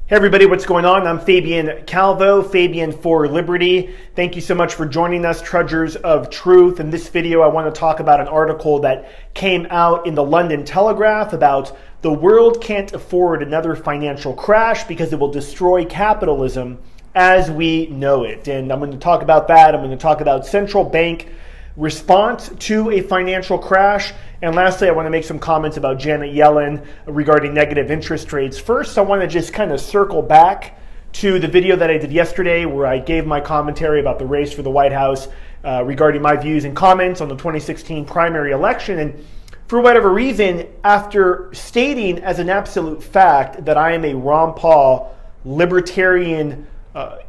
Hey everybody, what's going on? I'm Fabian CALVO, Fabian for Liberty. Thank you so much for joining us, Trudgers of Truth. In this video, I want to talk about an article that came out in the London Telegraph about the world can't afford another financial crash because it will destroy capitalism as we know it. And I'm going to talk about that. I'm going to talk about central bank response to a financial crash. And lastly, I want to make some comments about Janet Yellen regarding negative interest rates. First, I want to just kind of circle back to the video that I did yesterday where I gave my commentary about the race for the White House regarding my views and comments on the 2016 primary election. And for whatever reason, after stating as an absolute fact that I am a Ron Paul libertarian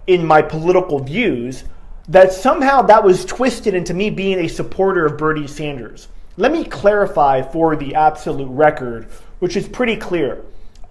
in my political views, that somehow that was twisted into me being a supporter of Bernie Sanders. Let me clarify for the absolute record, which is pretty clear.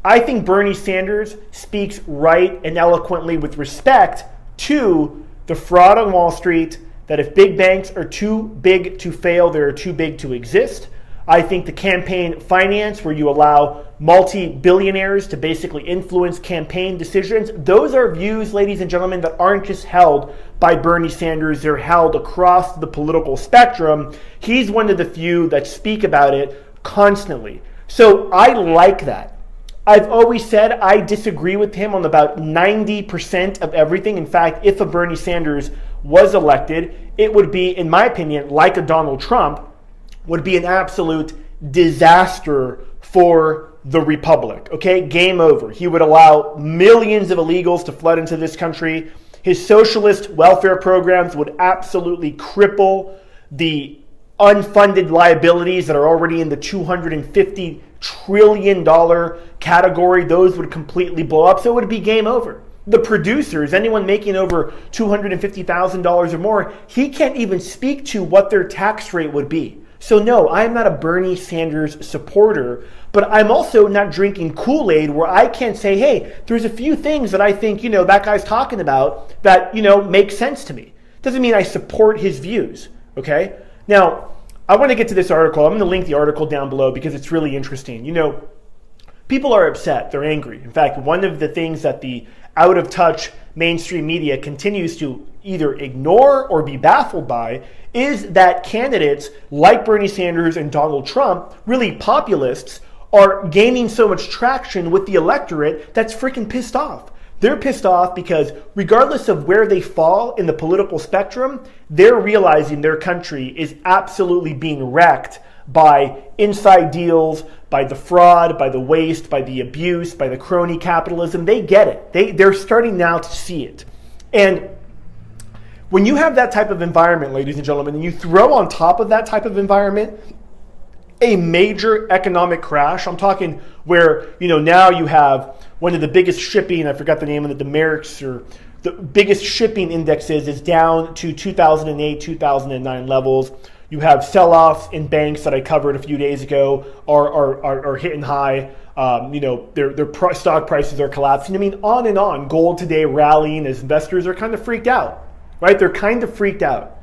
I think Bernie Sanders speaks right and eloquently with respect to the fraud on Wall Street, that if big banks are too big to fail, they're too big to exist. I think the campaign finance, where you allow multi-billionaires to basically influence campaign decisions, those are views, ladies and gentlemen, that aren't just held by Bernie Sanders. They're held across the political spectrum. He's one of the few that speak about it constantly. So I like that. I've always said I disagree with him on about 90% of everything. In fact, if a Bernie Sanders was elected, it would be, in my opinion, like a Donald Trump, would be an absolute disaster for the Republic, okay? Game over. He would allow millions of illegals to flood into this country. His socialist welfare programs would absolutely cripple the unfunded liabilities that are already in the $250 trillion category. Those would completely blow up, so it would be game over. The producers, anyone making over $250,000 or more, he can't even speak to what their tax rate would be. So no, I'm not a Bernie Sanders supporter, but I'm also not drinking Kool-Aid where I can't say, hey, there's a few things that I think, that guy's talking about that, make sense to me. Doesn't mean I support his views, okay? Now, I want to get to this article. I'm going to link the article down below because it's really interesting. People are upset. They're angry. In fact, one of the things that the out-of-touch mainstream media continues to either ignore or be baffled by is that candidates like Bernie Sanders and Donald Trump, really populists, are gaining so much traction with the electorate that's freaking pissed off. They're pissed off because regardless of where they fall in the political spectrum, they're realizing their country is absolutely being wrecked by inside deals, by the fraud, by the waste, by the abuse, by the crony capitalism. They get it. They're starting now to see it. And when you have that type of environment, ladies and gentlemen, and you throw on top of that type of environment a major economic crash, I'm talking where, now you have one of the biggest shipping, I forgot the name of the Demerits, or the biggest shipping indexes is down to 2008, 2009 levels. You have sell-offs in banks that I covered a few days ago are hitting high. Their stock prices are collapsing. I mean, on and on. Gold today rallying as investors are kind of freaked out. Right? They're kind of freaked out.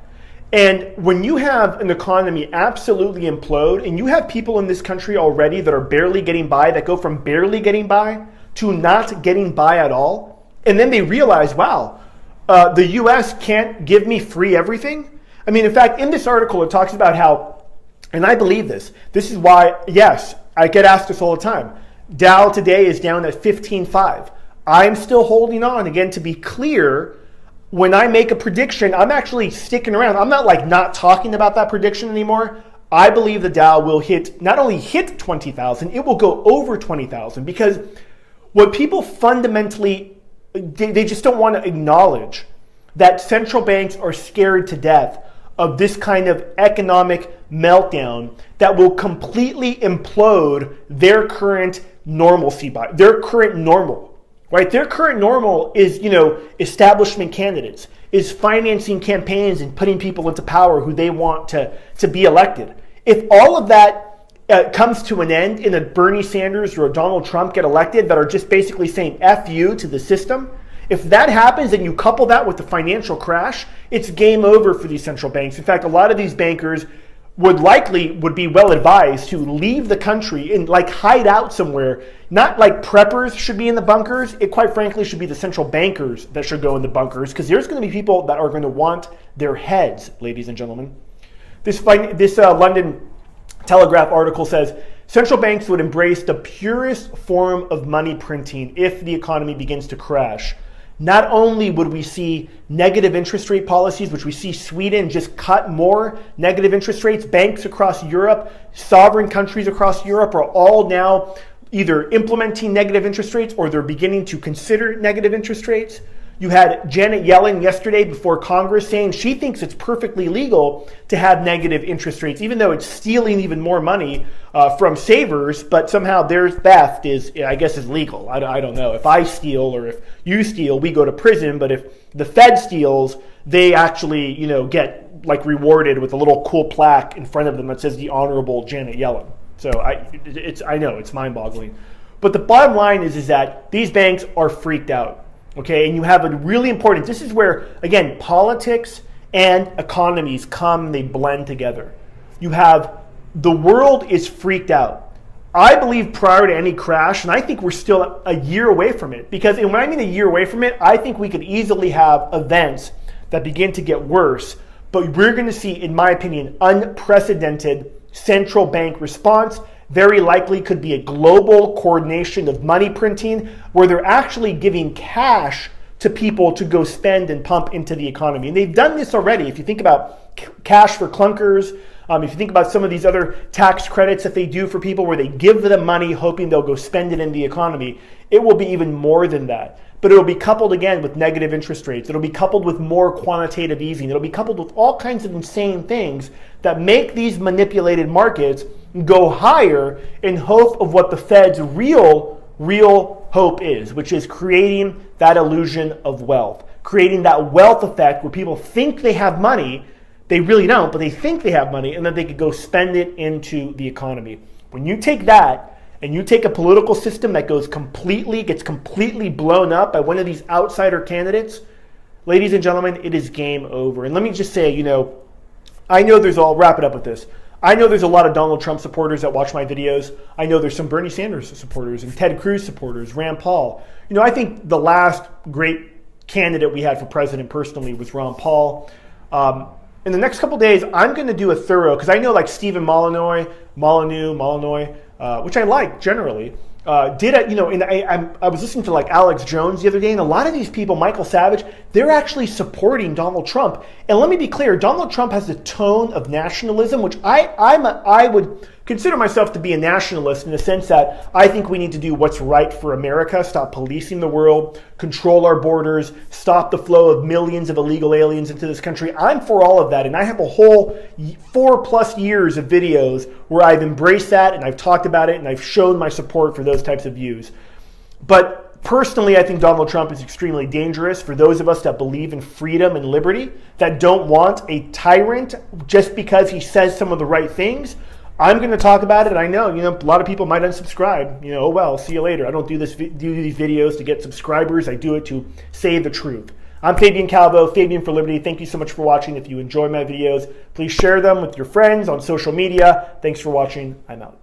And when you have an economy absolutely implode and you have people in this country already that are barely getting by, that go from barely getting by to not getting by at all, and then they realize, wow, the US can't give me free everything. I mean, in fact, in this article, it talks about how, and I believe this is why, yes, I get asked this all the time. Dow today is down at 15.5. I'm still holding on. Again, to be clear, when I make a prediction, I'm actually sticking around. I'm not not talking about that prediction anymore. I believe the Dow will not only hit 20,000, it will go over 20,000 because what people fundamentally, they just don't want to acknowledge that central banks are scared to death of this kind of economic meltdown that will completely implode their current normalcy, their current normal. Right? Their current normal is, establishment candidates, is financing campaigns and putting people into power who they want to be elected. If all of that comes to an end and a Bernie Sanders or a Donald Trump get elected that are just basically saying F you to the system, if that happens and you couple that with the financial crash, it's game over for these central banks. In fact, a lot of these bankers would be well advised to leave the country and like hide out somewhere. Not like preppers should be in the bunkers. It quite frankly should be the central bankers that should go in the bunkers, because there's going to be people that are going to want their heads, ladies and gentlemen. This London Telegraph article says central banks would embrace the purest form of money printing if the economy begins to crash. Not only would we see negative interest rate policies, which we see Sweden just cut more negative interest rates, banks across Europe, sovereign countries across Europe are all now either implementing negative interest rates or they're beginning to consider negative interest rates. You had Janet Yellen yesterday before Congress saying she thinks it's perfectly legal to have negative interest rates, even though it's stealing even more money from savers, but somehow their theft is, I guess, is legal. I don't know. If I steal or if you steal, we go to prison, but if the Fed steals, they actually, get like rewarded with a little cool plaque in front of them that says the Honorable Janet Yellen. So I know it's mind-boggling. But the bottom line is that these banks are freaked out. Okay, and you have a really important, this is where, again, politics and economies come, they blend together. You have, the world is freaked out. I believe prior to any crash, and I think we're still a year away from it, because when I mean a year away from it, I think we could easily have events that begin to get worse, but we're going to see, in my opinion, unprecedented central bank response. Very likely could be a global coordination of money printing where they're actually giving cash to people to go spend and pump into the economy. And they've done this already. If you think about cash for clunkers, if you think about some of these other tax credits that they do for people where they give them money hoping they'll go spend it in the economy, it will be even more than that. But it'll be coupled again with negative interest rates. It'll be coupled with more quantitative easing. It'll be coupled with all kinds of insane things that make these manipulated markets go higher in hope of what the Fed's real hope is, which is creating that illusion of wealth, creating that wealth effect where people think they have money. They really don't, but they think they have money, and then they could go spend it into the economy. When you take that and you take a political system that gets completely blown up by one of these outsider candidates, ladies and gentlemen, it is game over. And let me just say, I'll wrap it up with this. I know there's a lot of Donald Trump supporters that watch my videos. I know there's some Bernie Sanders supporters and Ted Cruz supporters, Rand Paul. I think the last great candidate we had for president personally was Ron Paul. In the next couple days, I'm going to do a thorough, because I know like Stephen Molyneux, which I like generally, I was listening to like Alex Jones the other day, and a lot of these people, Michael Savage, they're actually supporting Donald Trump. And let me be clear, Donald Trump has the tone of nationalism, which I would consider myself to be a nationalist in the sense that I think we need to do what's right for America, stop policing the world, control our borders, stop the flow of millions of illegal aliens into this country. I'm for all of that, and I have a whole 4+ years of videos where I've embraced that and I've talked about it and I've shown my support for those types of views. But personally, I think Donald Trump is extremely dangerous for those of us that believe in freedom and liberty, that don't want a tyrant just because he says some of the right things. I'm going to talk about it. I know, a lot of people might unsubscribe. Oh well, see you later. I don't do these videos to get subscribers. I do it to say the truth. I'm Fabian CALVO, Fabian for Liberty. Thank you so much for watching. If you enjoy my videos, please share them with your friends on social media. Thanks for watching. I'm out.